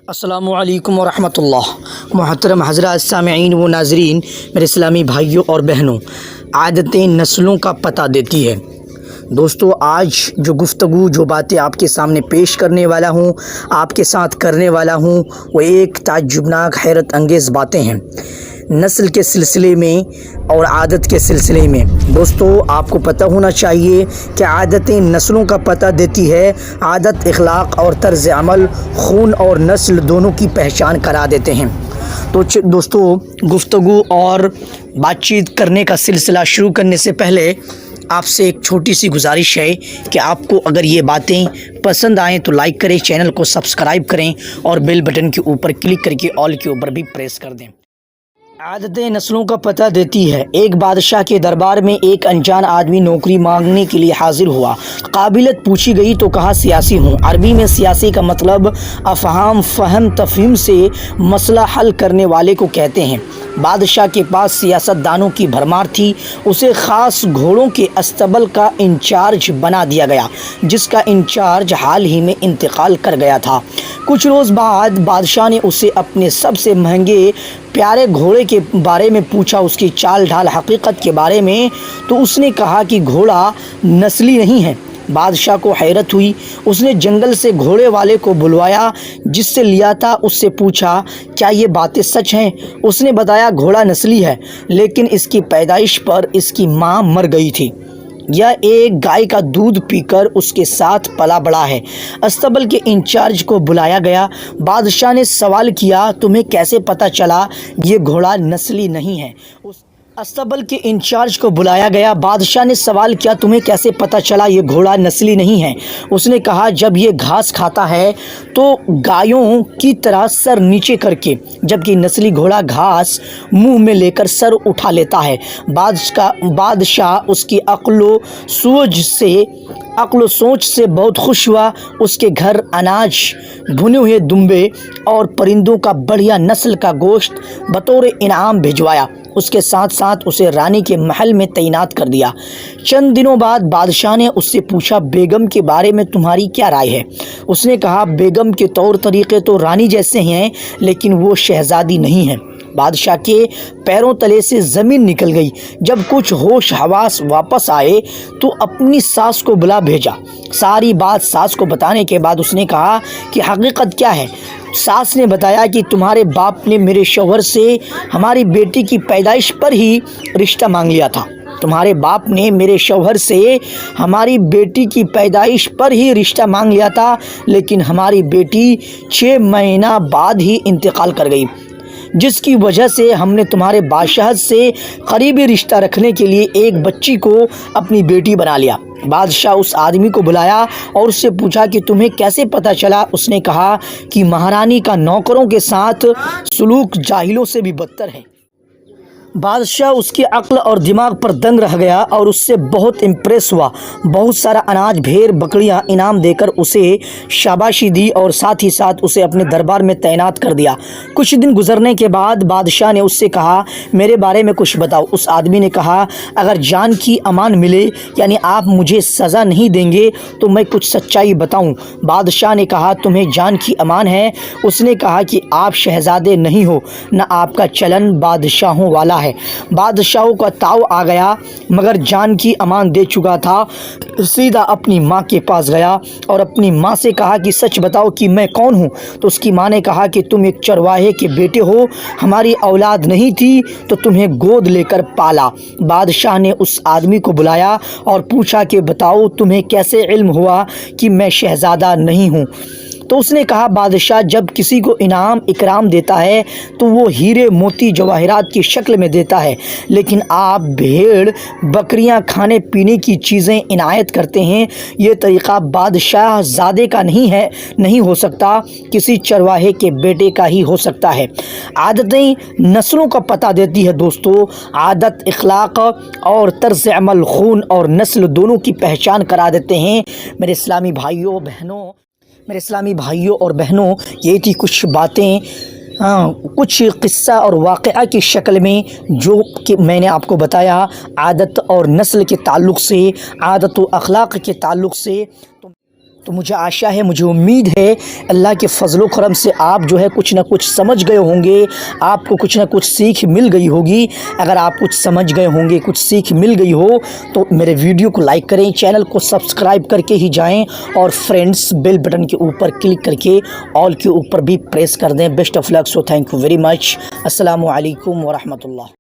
السلام علیکم ورحمۃ اللہ۔ محترم حضرات سامعین و ناظرین، میرے اسلامی بھائیوں اور بہنوں، عادتیں نسلوں کا پتہ دیتی ہے۔ دوستو، آج جو گفتگو جو باتیں آپ کے سامنے پیش کرنے والا ہوں، آپ کے ساتھ کرنے والا ہوں، وہ ایک تعجبناک حیرت انگیز باتیں ہیں نسل کے سلسلے میں اور عادت کے سلسلے میں۔ دوستو، آپ کو پتہ ہونا چاہیے کہ عادتیں نسلوں کا پتہ دیتی ہے۔ عادت اخلاق اور طرز عمل خون اور نسل دونوں کی پہچان کرا دیتے ہیں۔ تو دوستو، گفتگو اور بات چیت کرنے کا سلسلہ شروع کرنے سے پہلے آپ سے ایک چھوٹی سی گزارش ہے کہ آپ کو اگر یہ باتیں پسند آئیں تو لائک کریں، چینل کو سبسکرائب کریں اور بیل بٹن کے اوپر کلک کر کے آل کے اوپر بھی پریس کر دیں۔ عادتیں نسلوں کا پتہ دیتی ہے۔ ایک بادشاہ کے دربار میں ایک انجان آدمی نوکری مانگنے کے لیے حاضر ہوا۔ قابلیت پوچھی گئی تو کہا سیاسی ہوں۔ عربی میں سیاسی کا مطلب افہام، فہم، تفہیم سے مسئلہ حل کرنے والے کو کہتے ہیں۔ بادشاہ کے پاس سیاست دانوں کی بھرمار تھی۔ اسے خاص گھوڑوں کے استبل کا انچارج بنا دیا گیا، جس کا انچارج حال ہی میں انتقال کر گیا تھا۔ کچھ روز بعد بادشاہ نے اسے اپنے سب سے مہنگے پیارے گھوڑے کے بارے میں پوچھا، اس کی چال ڈھال، حقیقت کے بارے میں، تو اس نے کہا کہ گھوڑا نسلی نہیں ہے۔ بادشاہ کو حیرت ہوئی۔ اس نے جنگل سے گھوڑے والے کو بلوایا جس سے لیا تھا۔ اس سے پوچھا، کیا یہ باتیں سچ ہیں؟ اس نے بتایا، گھوڑا نسلی ہے، لیکن اس کی پیدائش پر اس کی ماں مر گئی تھی۔ یہ ایک گائے کا دودھ پی کر اس کے ساتھ پلا بڑھا ہے۔ استبل کے انچارج کو بلایا گیا۔ بادشاہ نے سوال کیا، تمہیں کیسے پتہ چلا یہ گھوڑا نسلی نہیں ہے؟ استبل کے انچارج کو بلایا گیا۔ بادشاہ نے سوال کیا، تمہیں کیسے پتہ چلا یہ گھوڑا نسلی نہیں ہے؟ اس نے کہا، جب یہ گھاس کھاتا ہے تو گایوں کی طرح سر نیچے کر کے، جبکہ نسلی گھوڑا گھاس منہ میں لے کر سر اٹھا لیتا ہے۔ بادشاہ اس کی عقل و سوچ سے بہت خوش ہوا۔ اس کے گھر اناج، بھنے ہوئے دمبے اور پرندوں کا بڑھیا نسل کا گوشت بطور انعام بھجوایا۔ اس کے ساتھ ساتھ اسے رانی کے محل میں تعینات کر دیا۔ چند دنوں بعد بادشاہ نے اس سے پوچھا، بیگم کے بارے میں تمہاری کیا رائے ہے؟ اس نے کہا، بیگم کے طور طریقے تو رانی جیسے ہیں، لیکن وہ شہزادی نہیں ہے۔ بادشاہ کے پیروں تلے سے زمین نکل گئی۔ جب کچھ ہوش حواس واپس آئے تو اپنی ساس کو بلا بھیجا۔ ساری بات ساس کو بتانے کے بعد اس نے کہا کہ حقیقت کیا ہے؟ ساس نے بتایا کہ تمہارے باپ نے میرے شوہر سے ہماری بیٹی کی پیدائش پر ہی رشتہ مانگ لیا تھا۔ تمہارے باپ نے میرے شوہر سے ہماری بیٹی کی پیدائش پر ہی رشتہ مانگ لیا تھا، لیکن ہماری بیٹی 6 مہینہ بعد ہی انتقال کر گئی، جس کی وجہ سے ہم نے تمہارے بادشاہ سے قریبی رشتہ رکھنے کے لیے ایک بچی کو اپنی بیٹی بنا لیا۔ بادشاہ اس آدمی کو بلایا اور اس سے پوچھا کہ تمہیں کیسے پتہ چلا؟ اس نے کہا کہ مہارانی کا نوکروں کے ساتھ سلوک جاہلوں سے بھی بدتر ہے۔ بادشاہ اس کی عقل اور دماغ پر دنگ رہ گیا اور اس سے بہت امپریس ہوا۔ بہت سارا اناج، بھیڑ بکریاں انعام دے کر اسے شاباشی دی اور ساتھ ہی ساتھ اسے اپنے دربار میں تعینات کر دیا۔ کچھ دن گزرنے کے بعد بادشاہ نے اس سے کہا، میرے بارے میں کچھ بتاؤ۔ اس آدمی نے کہا، اگر جان کی امان ملے، یعنی آپ مجھے سزا نہیں دیں گے، تو میں کچھ سچائی بتاؤں۔ بادشاہ نے کہا، تمہیں جان کی امان ہے؟ اس نے کہا کہ آپ شہزادے نہیں ہو، نہ آپ کا چلن بادشاہوں والا ہے۔ بادشاہوں کا تاؤ آ گیا، مگر جان کی امان دے چکا تھا۔ سیدھا اپنی ماں کے پاس گیا اور اپنی ماں سے کہا کہ سچ بتاؤ کہ میں کون ہوں؟ تو اس کی ماں نے کہا کہ تم ایک چرواہے کے بیٹے ہو، ہماری اولاد نہیں تھی تو تمہیں گود لے کر پالا۔ بادشاہ نے اس آدمی کو بلایا اور پوچھا کہ بتاؤ، تمہیں کیسے علم ہوا کہ میں شہزادہ نہیں ہوں؟ تو اس نے کہا، بادشاہ جب کسی کو انعام اکرام دیتا ہے تو وہ ہیرے موتی جواہرات کی شکل میں دیتا ہے، لیکن آپ بھیڑ بکریاں، کھانے پینے کی چیزیں عنایت کرتے ہیں۔ یہ طریقہ بادشاہ زادے کا نہیں ہو سکتا، کسی چرواہے کے بیٹے کا ہی ہو سکتا ہے۔ عادتیں نسلوں کا پتہ دیتی ہے دوستو۔ عادت اخلاق اور طرز عمل خون اور نسل دونوں کی پہچان کرا دیتے ہیں۔ میرے اسلامی بھائیوں اور بہنوں، یہ تھی کچھ باتیں، کچھ قصہ اور واقعہ کی شکل میں جو کہ میں نے آپ کو بتایا عادت اور نسل کے تعلق سے، عادت و اخلاق کے تعلق سے۔ تو مجھے آشا ہے، مجھے امید ہے اللہ کے فضل و کرم سے آپ جو ہے کچھ نہ کچھ سمجھ گئے ہوں گے، آپ کو کچھ نہ کچھ سیکھ مل گئی ہوگی۔ اگر آپ کچھ سمجھ گئے ہوں گے، کچھ سیکھ مل گئی ہو تو میرے ویڈیو کو لائک کریں، چینل کو سبسکرائب کر کے ہی جائیں، اور فرینڈز بیل بٹن کے اوپر کلک کر کے آل کے اوپر بھی پریس کر دیں۔ Best of luck, so thank you very much. السلام علیکم ورحمۃ اللہ۔